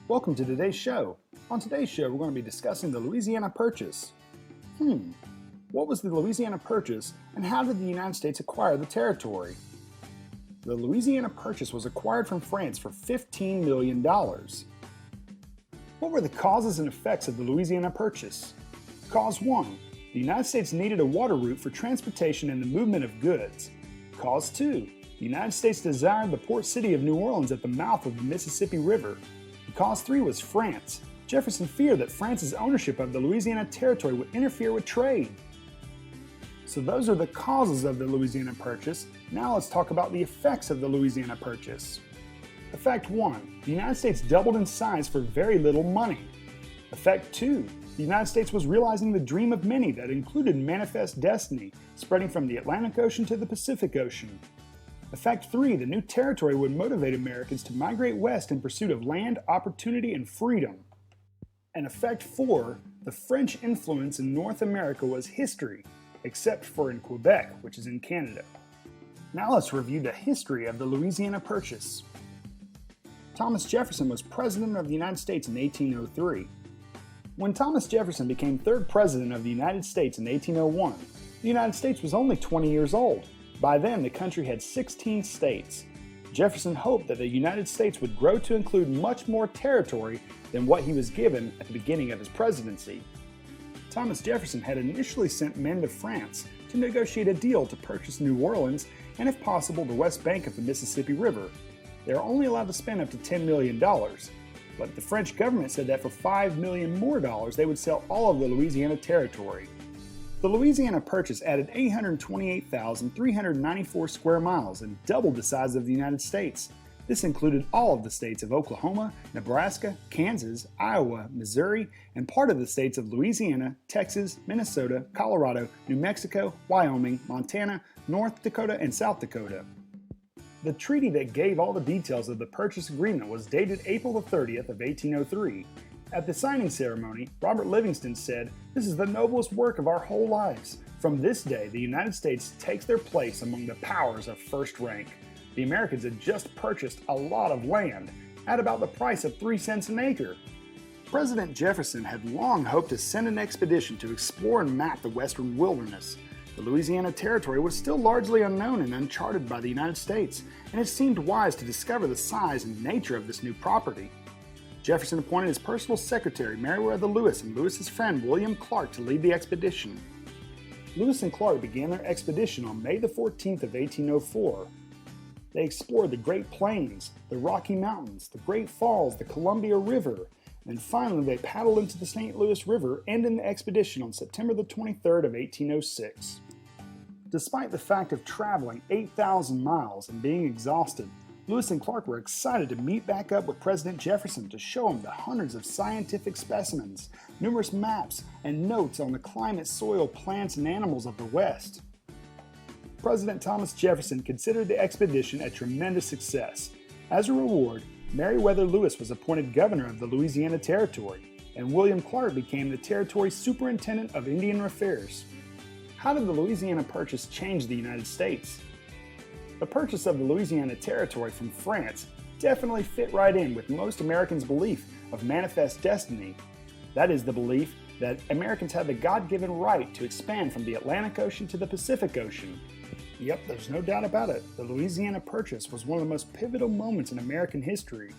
Welcome to today's show. On today's show, we're going to be discussing the Louisiana Purchase. What was the Louisiana Purchase, and how did the United States acquire the territory? The Louisiana Purchase was acquired from France for $15 million. What were the causes and effects of the Louisiana Purchase? Cause 1. The United States needed a water route for transportation and the movement of goods. Cause 2. The United States desired the port city of New Orleans at the mouth of the Mississippi River. Cause 3 was France. Jefferson feared that France's ownership of the Louisiana Territory would interfere with trade. So those are the causes of the Louisiana Purchase. Now let's talk about the effects of the Louisiana Purchase. Effect 1. The United States doubled in size for very little money. Effect 2. The United States was realizing the dream of many that included manifest destiny, spreading from the Atlantic Ocean to the Pacific Ocean. Effect 3. The new territory would motivate Americans to migrate west in pursuit of land, opportunity, and freedom. And Effect 4. The French influence in North America was history, except for in Quebec, which is in Canada. Now let's review the history of the Louisiana Purchase. Thomas Jefferson was President of the United States in 1803. When Thomas Jefferson became third President of the United States in 1801, the United States was only 20 years old. By then, the country had 16 states. Jefferson hoped that the United States would grow to include much more territory than what he was given at the beginning of his presidency. Thomas Jefferson had initially sent men to France to negotiate a deal to purchase New Orleans and, if possible, the west bank of the Mississippi River. They were only allowed to spend up to $10 million, but the French government said that for $5 million more they would sell all of the Louisiana Territory. The Louisiana Purchase added 828,394 square miles and doubled the size of the United States. This included all of the states of Oklahoma, Nebraska, Kansas, Iowa, Missouri, and part of the states of Louisiana, Texas, Minnesota, Colorado, New Mexico, Wyoming, Montana, North Dakota, and South Dakota. The treaty that gave all the details of the purchase agreement was dated April 30th of 1803. At the signing ceremony, Robert Livingston said, "This is the noblest work of our whole lives. From this day, the United States takes their place among the powers of first rank." The Americans had just purchased a lot of land, at about the price of 3 cents an acre. President Jefferson had long hoped to send an expedition to explore and map the western wilderness. The Louisiana Territory was still largely unknown and uncharted by the United States, and it seemed wise to discover the size and nature of this new property. Jefferson appointed his personal secretary, Meriwether Lewis, and Lewis's friend, William Clark, to lead the expedition. Lewis and Clark began their expedition on May 14th of 1804. They explored the Great Plains, the Rocky Mountains, the Great Falls, the Columbia River, and finally they paddled into the St. Louis River, ending the expedition on September 23rd of 1806. Despite the fact of traveling 8,000 miles and being exhausted, Lewis and Clark were excited to meet back up with President Jefferson to show him the hundreds of scientific specimens, numerous maps, and notes on the climate, soil, plants, and animals of the West. President Thomas Jefferson considered the expedition a tremendous success. As a reward, Meriwether Lewis was appointed governor of the Louisiana Territory, and William Clark became the territory's superintendent of Indian Affairs. How did the Louisiana Purchase change the United States? The purchase of the Louisiana Territory from France definitely fit right in with most Americans' belief of manifest destiny. That is the belief that Americans had the God-given right to expand from the Atlantic Ocean to the Pacific Ocean. Yep, there's no doubt about it. The Louisiana Purchase was one of the most pivotal moments in American history.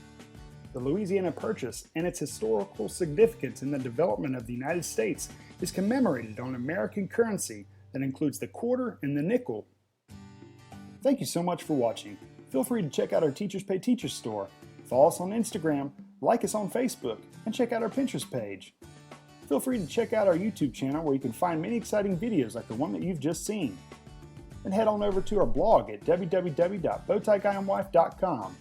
The Louisiana Purchase and its historical significance in the development of the United States is commemorated on American currency that includes the quarter and the nickel. Thank you so much for watching. Feel free to check out our Teachers Pay Teachers store, follow us on Instagram, like us on Facebook, and check out our Pinterest page. Feel free to check out our YouTube channel where you can find many exciting videos like the one that you've just seen. And head on over to our blog at www.bowtieguyandwife.com.